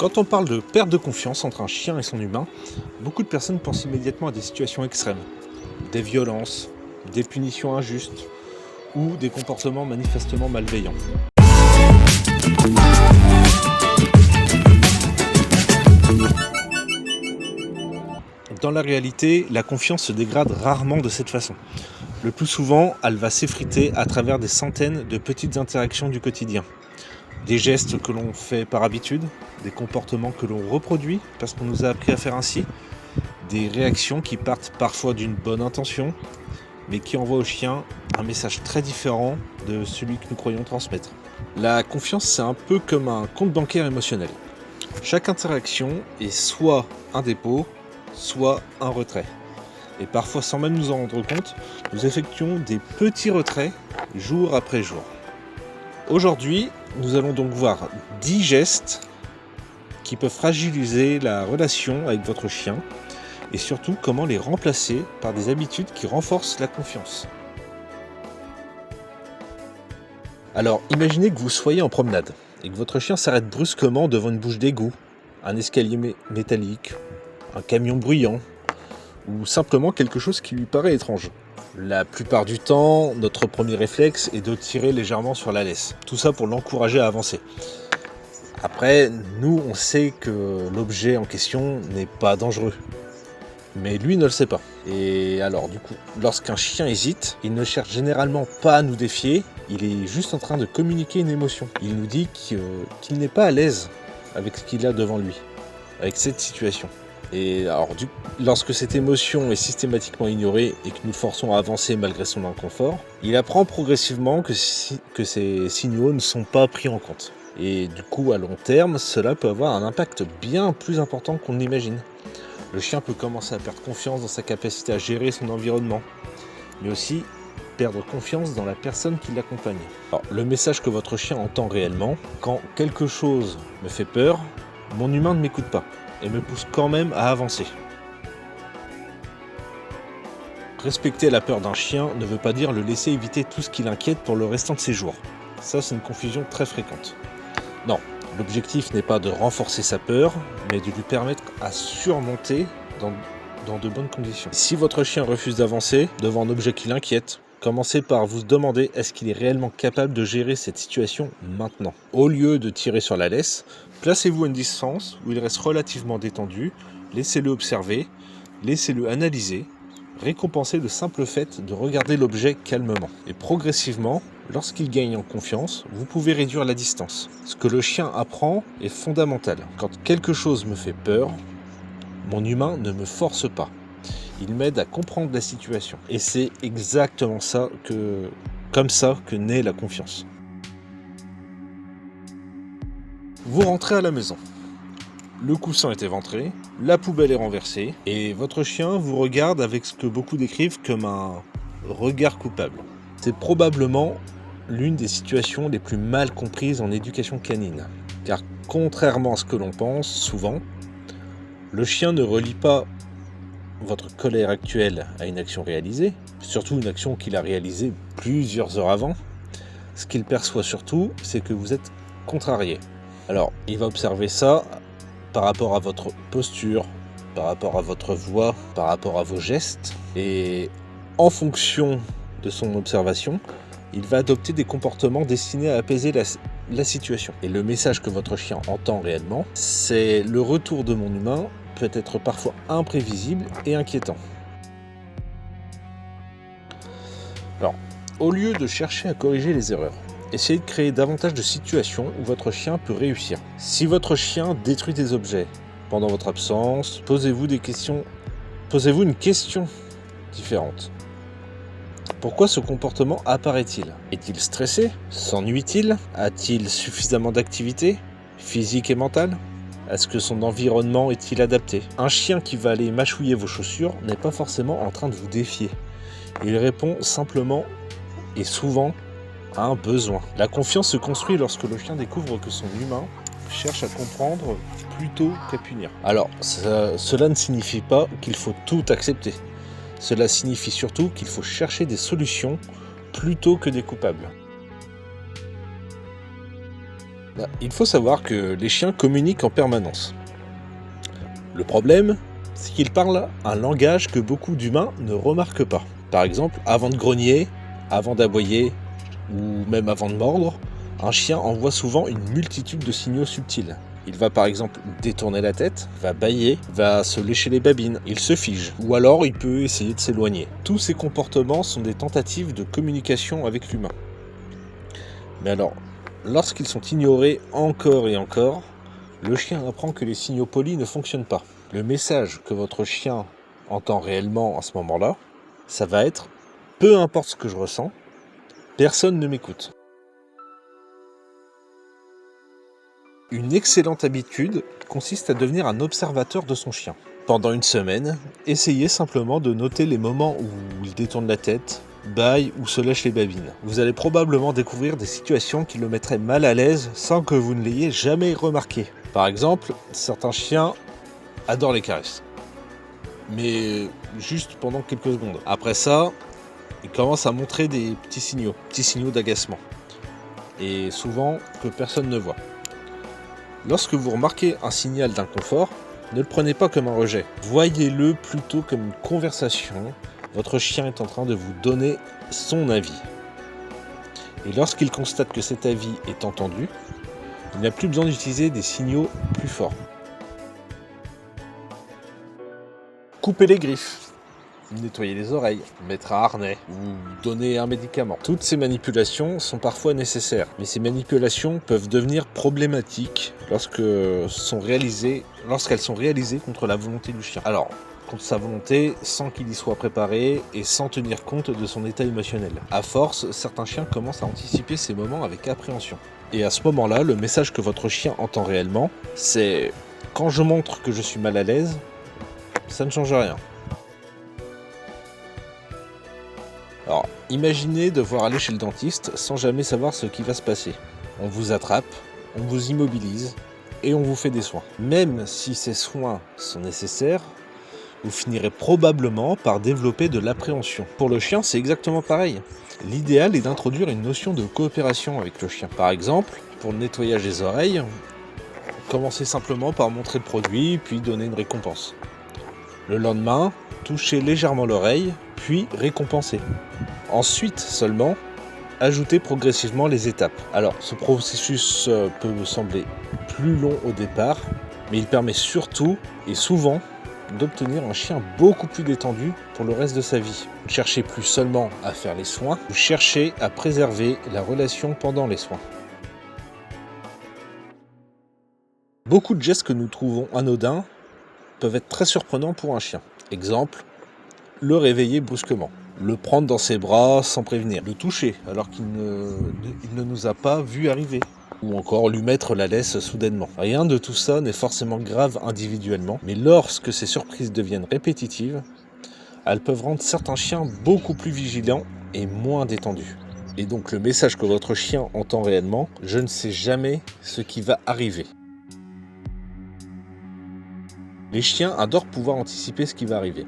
Quand on parle de perte de confiance entre un chien et son humain, beaucoup de personnes pensent immédiatement à des situations extrêmes, des violences, des punitions injustes ou des comportements manifestement malveillants. Dans la réalité, la confiance se dégrade rarement de cette façon. Le plus souvent, elle va s'effriter à travers des centaines de petites interactions du quotidien. Des gestes que l'on fait par habitude, des comportements que l'on reproduit parce qu'on nous a appris à faire ainsi, des réactions qui partent parfois d'une bonne intention, mais qui envoient au chien un message très différent de celui que nous croyons transmettre. La confiance, c'est un peu comme un compte bancaire émotionnel. Chaque interaction est soit un dépôt, soit un retrait. Et parfois, sans même nous en rendre compte, nous effectuons des petits retraits jour après jour. Aujourd'hui, nous allons donc voir 10 gestes qui peuvent fragiliser la relation avec votre chien et surtout comment les remplacer par des habitudes qui renforcent la confiance. Alors, imaginez que vous soyez en promenade et que votre chien s'arrête brusquement devant une bouche d'égout, un escalier métallique, un camion bruyant ou simplement quelque chose qui lui paraît étrange. La plupart du temps, notre premier réflexe est de tirer légèrement sur la laisse. Tout ça pour l'encourager à avancer. Après, nous, on sait que l'objet en question n'est pas dangereux. Mais lui ne le sait pas. Et alors, du coup, lorsqu'un chien hésite, il ne cherche généralement pas à nous défier, il est juste en train de communiquer une émotion. Il nous dit qu'il n'est pas à l'aise avec ce qu'il a devant lui, avec cette situation. Et alors, lorsque cette émotion est systématiquement ignorée et que nous le forçons à avancer malgré son inconfort, il apprend progressivement que ces signaux ne sont pas pris en compte. Et du coup, à long terme, cela peut avoir un impact bien plus important qu'on ne l'imagine. Le chien peut commencer à perdre confiance dans sa capacité à gérer son environnement, mais aussi perdre confiance dans la personne qui l'accompagne. Alors, le message que votre chien entend réellement, quand quelque chose me fait peur, mon humain ne m'écoute pas et me pousse quand même à avancer. Respecter la peur d'un chien ne veut pas dire le laisser éviter tout ce qui l'inquiète pour le restant de ses jours. Ça, c'est une confusion très fréquente. Non, l'objectif n'est pas de renforcer sa peur, mais de lui permettre à surmonter dans de bonnes conditions. Si votre chien refuse d'avancer devant un objet qui l'inquiète, commencez par vous demander est-ce qu'il est réellement capable de gérer cette situation maintenant. Au lieu de tirer sur la laisse, placez-vous à une distance où il reste relativement détendu, laissez-le observer, laissez-le analyser, récompensez le simple fait de regarder l'objet calmement. Et progressivement, lorsqu'il gagne en confiance, vous pouvez réduire la distance. Ce que le chien apprend est fondamental. Quand quelque chose me fait peur, mon humain ne me force pas. Il m'aide à comprendre la situation. Et c'est exactement comme ça que naît la confiance. Vous rentrez à la maison. Le coussin est éventré, la poubelle est renversée, et votre chien vous regarde avec ce que beaucoup décrivent comme un regard coupable. C'est probablement l'une des situations les plus mal comprises en éducation canine. Car contrairement à ce que l'on pense, souvent, le chien ne relie pas votre colère actuelle à une action réalisée, surtout une action qu'il a réalisée plusieurs heures avant. Ce qu'il perçoit surtout, c'est que vous êtes contrarié. Alors, il va observer ça par rapport à votre posture, par rapport à votre voix, par rapport à vos gestes. Et en fonction de son observation, il va adopter des comportements destinés à apaiser la situation. Et le message que votre chien entend réellement, c'est le retour de mon humain peut être parfois imprévisible et inquiétant. Alors, au lieu de chercher à corriger les erreurs, essayez de créer davantage de situations où votre chien peut réussir. Si votre chien détruit des objets pendant votre absence, posez-vous une question différente. Pourquoi ce comportement apparaît-il ? Est-il stressé ? S'ennuie-t-il ? A-t-il suffisamment d'activité physique et mentale ? Est-ce que son environnement est-il adapté ? Un chien qui va aller mâchouiller vos chaussures n'est pas forcément en train de vous défier. Il répond simplement et souvent à un besoin. La confiance se construit lorsque le chien découvre que son humain cherche à comprendre plutôt qu'à punir. Alors, cela ne signifie pas qu'il faut tout accepter. Cela signifie surtout qu'il faut chercher des solutions plutôt que des coupables. Il faut savoir que les chiens communiquent en permanence. Le problème, c'est qu'ils parlent un langage que beaucoup d'humains ne remarquent pas. Par exemple, avant de grogner, avant d'aboyer ou même avant de mordre, un chien envoie souvent une multitude de signaux subtils. Il va par exemple détourner la tête, va bâiller, va se lécher les babines, il se fige, ou alors il peut essayer de s'éloigner. Tous ces comportements sont des tentatives de communication avec l'humain. Mais alors, lorsqu'ils sont ignorés encore et encore, le chien apprend que les signaux polis ne fonctionnent pas. Le message que votre chien entend réellement à ce moment-là, ça va être « peu importe ce que je ressens, personne ne m'écoute ». Une excellente habitude consiste à devenir un observateur de son chien. Pendant une semaine, essayez simplement de noter les moments où il détourne la tête, bâille ou se lèche les babines. Vous allez probablement découvrir des situations qui le mettraient mal à l'aise sans que vous ne l'ayez jamais remarqué. Par exemple, certains chiens adorent les caresses. Mais juste pendant quelques secondes. Après ça, ils commencent à montrer des petits signaux d'agacement. Et souvent que personne ne voit. Lorsque vous remarquez un signal d'inconfort, ne le prenez pas comme un rejet. Voyez-le plutôt comme une conversation. Votre chien est en train de vous donner son avis. Et lorsqu'il constate que cet avis est entendu, il n'a plus besoin d'utiliser des signaux plus forts. Coupez les griffes, nettoyer les oreilles, mettre un harnais ou donner un médicament. Toutes ces manipulations sont parfois nécessaires, mais ces manipulations peuvent devenir problématiques lorsqu'elles sont réalisées contre la volonté du chien. Alors, contre sa volonté, sans qu'il y soit préparé et sans tenir compte de son état émotionnel. À force, certains chiens commencent à anticiper ces moments avec appréhension. Et à ce moment-là, le message que votre chien entend réellement, c'est « quand je montre que je suis mal à l'aise, ça ne change rien ». Alors, imaginez devoir aller chez le dentiste sans jamais savoir ce qui va se passer. On vous attrape, on vous immobilise et on vous fait des soins. Même si ces soins sont nécessaires, vous finirez probablement par développer de l'appréhension. Pour le chien, c'est exactement pareil. L'idéal est d'introduire une notion de coopération avec le chien. Par exemple, pour le nettoyage des oreilles, commencez simplement par montrer le produit, puis donner une récompense. Le lendemain, touchez légèrement l'oreille, puis récompensez. Ensuite seulement, ajoutez progressivement les étapes. Alors, ce processus peut sembler plus long au départ, mais il permet surtout et souvent d'obtenir un chien beaucoup plus détendu pour le reste de sa vie. Ne cherchez plus seulement à faire les soins, vous cherchez à préserver la relation pendant les soins. Beaucoup de gestes que nous trouvons anodins peuvent être très surprenants pour un chien. Exemple, le réveiller brusquement, le prendre dans ses bras sans prévenir, le toucher alors qu'il ne nous a pas vu arriver, ou encore lui mettre la laisse soudainement. Rien de tout ça n'est forcément grave individuellement, mais lorsque ces surprises deviennent répétitives, elles peuvent rendre certains chiens beaucoup plus vigilants et moins détendus. Et donc le message que votre chien entend réellement, je ne sais jamais ce qui va arriver. Les chiens adorent pouvoir anticiper ce qui va arriver.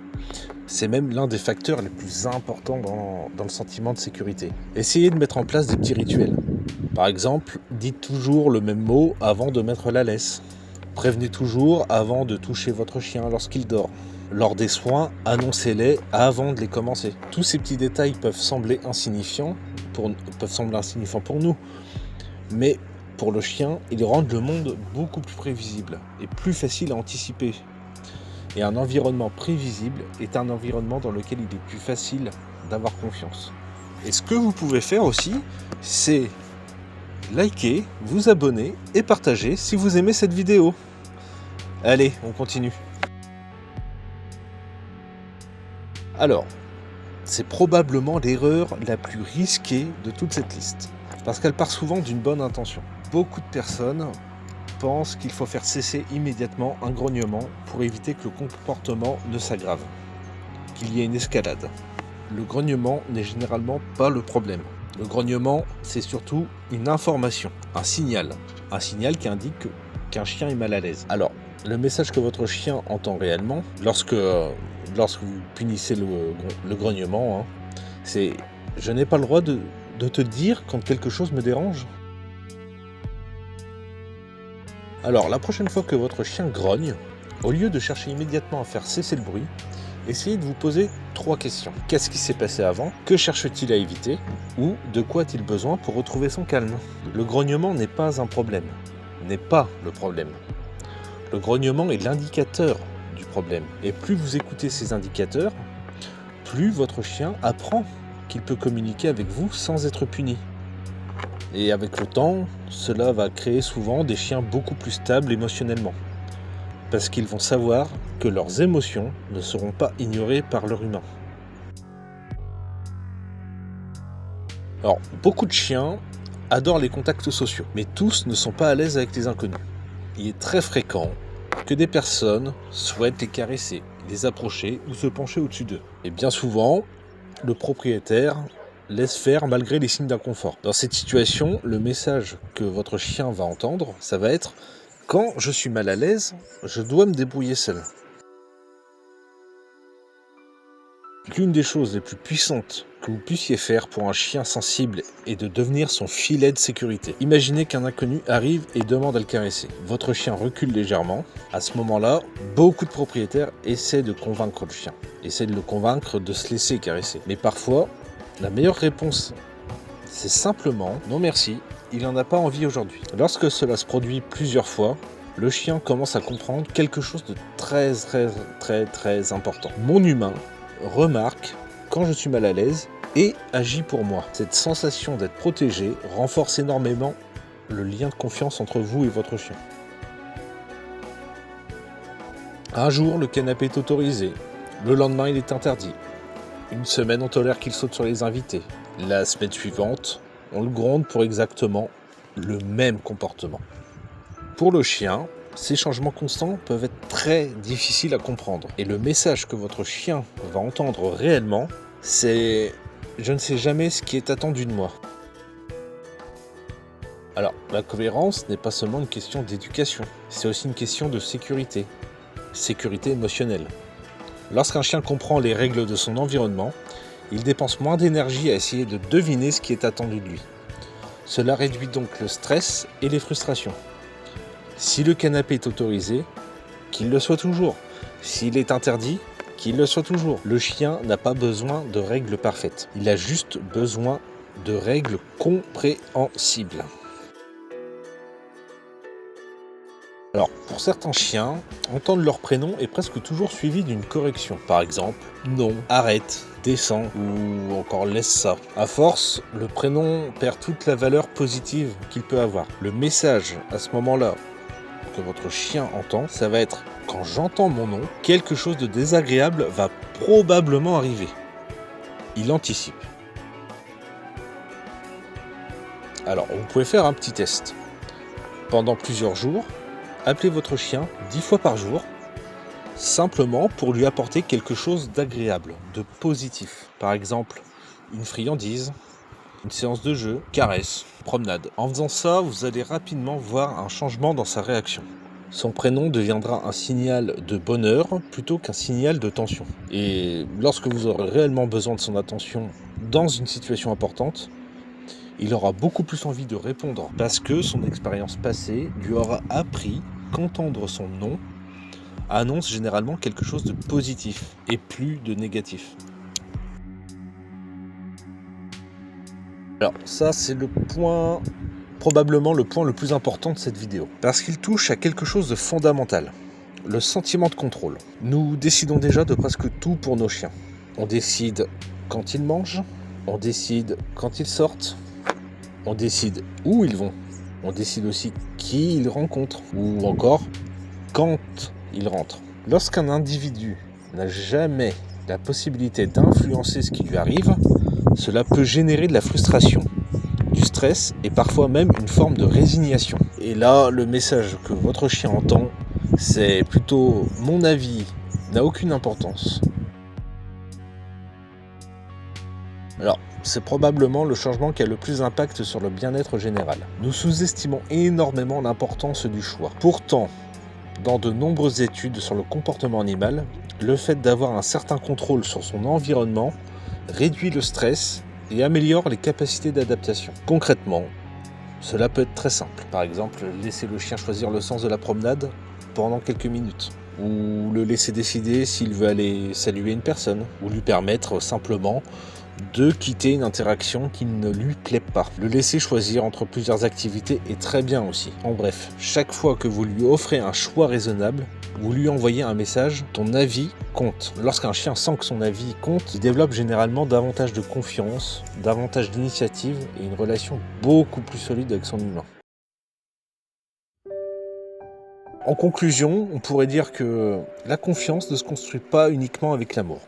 C'est même l'un des facteurs les plus importants dans le sentiment de sécurité. Essayez de mettre en place des petits rituels. Par exemple, dites toujours le même mot avant de mettre la laisse. Prévenez toujours avant de toucher votre chien lorsqu'il dort. Lors des soins, annoncez-les avant de les commencer. Tous ces petits détails peuvent sembler insignifiants pour nous, mais pour le chien, ils rendent le monde beaucoup plus prévisible et plus facile à anticiper. Et un environnement prévisible est un environnement dans lequel il est plus facile d'avoir confiance. Et ce que vous pouvez faire aussi, c'est liker, vous abonner et partager si vous aimez cette vidéo. Allez, on continue. Alors, c'est probablement l'erreur la plus risquée de toute cette liste, parce qu'elle part souvent d'une bonne intention. Beaucoup de personnes pensent qu'il faut faire cesser immédiatement un grognement pour éviter que le comportement ne s'aggrave, qu'il y ait une escalade. Le grognement n'est généralement pas le problème. Le grognement, c'est surtout une information, un signal qui indique qu'un chien est mal à l'aise. Alors, le message que votre chien entend réellement, lorsque vous punissez le grognement, c'est « je n'ai pas le droit de te dire quand quelque chose me dérange ». Alors, la prochaine fois que votre chien grogne, au lieu de chercher immédiatement à faire cesser le bruit, essayez de vous poser 3 questions. Qu'est-ce qui s'est passé avant? Que cherche-t-il à éviter? Ou de quoi a-t-il besoin pour retrouver son calme? Le grognement n'est pas un problème, n'est pas le problème. Le grognement est l'indicateur du problème. Et plus vous écoutez ces indicateurs, plus votre chien apprend qu'il peut communiquer avec vous sans être puni. Et avec le temps, cela va créer souvent des chiens beaucoup plus stables émotionnellement. Parce qu'ils vont savoir que leurs émotions ne seront pas ignorées par leur humain. Alors, beaucoup de chiens adorent les contacts sociaux, mais tous ne sont pas à l'aise avec les inconnus. Il est très fréquent que des personnes souhaitent les caresser, les approcher ou se pencher au-dessus d'eux. Et bien souvent, le propriétaire laisse faire malgré les signes d'inconfort. Dans cette situation, le message que votre chien va entendre, ça va être « Quand je suis mal à l'aise, je dois me débrouiller seul ». L'une des choses les plus puissantes que vous puissiez faire pour un chien sensible est de devenir son filet de sécurité. Imaginez qu'un inconnu arrive et demande à le caresser. Votre chien recule légèrement. À ce moment-là, beaucoup de propriétaires essaient de convaincre le chien, essaient de le convaincre de se laisser caresser. Mais parfois, la meilleure réponse, c'est simplement « non merci, il n'en a pas envie aujourd'hui ». Lorsque cela se produit plusieurs fois, le chien commence à comprendre quelque chose de très important. Mon humain remarque quand je suis mal à l'aise et agit pour moi. Cette sensation d'être protégé renforce énormément le lien de confiance entre vous et votre chien. Un jour, le canapé est autorisé. Le lendemain, il est interdit. Une semaine, on tolère qu'il saute sur les invités. La semaine suivante, on le gronde pour exactement le même comportement. Pour le chien, ces changements constants peuvent être très difficiles à comprendre. Et le message que votre chien va entendre réellement, c'est « je ne sais jamais ce qui est attendu de moi ». Alors, la cohérence n'est pas seulement une question d'éducation, c'est aussi une question de sécurité émotionnelle. Lorsqu'un chien comprend les règles de son environnement, il dépense moins d'énergie à essayer de deviner ce qui est attendu de lui. Cela réduit donc le stress et les frustrations. Si le canapé est autorisé, qu'il le soit toujours. S'il est interdit, qu'il le soit toujours. Le chien n'a pas besoin de règles parfaites. Il a juste besoin de règles compréhensibles. Alors, pour certains chiens, entendre leur prénom est presque toujours suivi d'une correction. Par exemple, non, arrête, descends ou encore laisse ça. À force, le prénom perd toute la valeur positive qu'il peut avoir. Le message à ce moment-là que votre chien entend, ça va être « quand j'entends mon nom, quelque chose de désagréable va probablement arriver ». Il anticipe. Alors, vous pouvez faire un petit test. Pendant plusieurs jours, appelez votre chien 10 fois par jour, simplement pour lui apporter quelque chose d'agréable, de positif. Par exemple, une friandise, une séance de jeu, caresse, promenade. En faisant ça, vous allez rapidement voir un changement dans sa réaction. Son prénom deviendra un signal de bonheur plutôt qu'un signal de tension. Et lorsque vous aurez réellement besoin de son attention dans une situation importante, il aura beaucoup plus envie de répondre parce que son expérience passée lui aura appris qu'entendre son nom annonce généralement quelque chose de positif et plus de négatif. Alors ça, c'est probablement le point le plus important de cette vidéo, parce qu'il touche à quelque chose de fondamental, le sentiment de contrôle. Nous décidons déjà de presque tout pour nos chiens. On décide quand ils mangent, on décide quand ils sortent, on décide où ils vont, on décide aussi qui ils rencontrent, ou encore quand ils rentrent. Lorsqu'un individu n'a jamais la possibilité d'influencer ce qui lui arrive, cela peut générer de la frustration, du stress et parfois même une forme de résignation. Et là, le message que votre chien entend, c'est plutôt « mon avis n'a aucune importance ». Alors, c'est probablement le changement qui a le plus d'impact sur le bien-être général. Nous sous-estimons énormément l'importance du choix. Pourtant, dans de nombreuses études sur le comportement animal, le fait d'avoir un certain contrôle sur son environnement réduit le stress et améliore les capacités d'adaptation. Concrètement, Cela peut être très simple. Par exemple, laisser le chien choisir le sens de la promenade pendant quelques minutes. Ou le laisser décider s'il veut aller saluer une personne. Ou lui permettre simplement de quitter une interaction qui ne lui plaît pas. Le laisser choisir entre plusieurs activités est très bien aussi. En bref, chaque fois que vous lui offrez un choix raisonnable, vous lui envoyez un message, ton avis compte. Lorsqu'un chien sent que son avis compte, il développe généralement davantage de confiance, davantage d'initiative et une relation beaucoup plus solide avec son humain. En conclusion, on pourrait dire que la confiance ne se construit pas uniquement avec l'amour.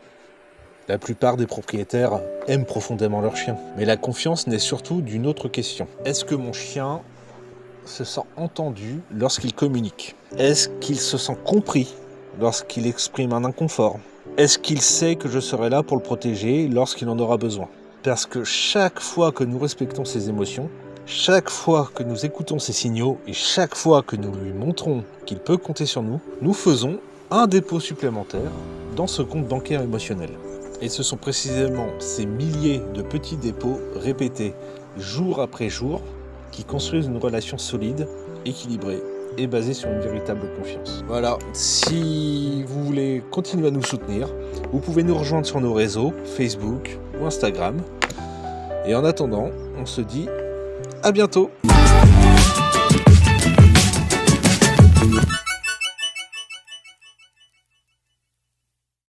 La plupart des propriétaires aiment profondément leur chien. Mais la confiance naît surtout d'une autre question. Est-ce que mon chien se sent entendu lorsqu'il communique? Est-ce qu'il se sent compris lorsqu'il exprime un inconfort? Est-ce qu'il sait que je serai là pour le protéger lorsqu'il en aura besoin? Parce que chaque fois que nous respectons ses émotions, chaque fois que nous écoutons ses signaux et chaque fois que nous lui montrons qu'il peut compter sur nous, nous faisons un dépôt supplémentaire dans ce compte bancaire émotionnel. Et ce sont précisément ces milliers de petits dépôts répétés jour après jour qui construisent une relation solide, équilibrée et basée sur une véritable confiance. Voilà, si vous voulez continuer à nous soutenir, vous pouvez nous rejoindre sur nos réseaux, Facebook ou Instagram. Et en attendant, on se dit à bientôt.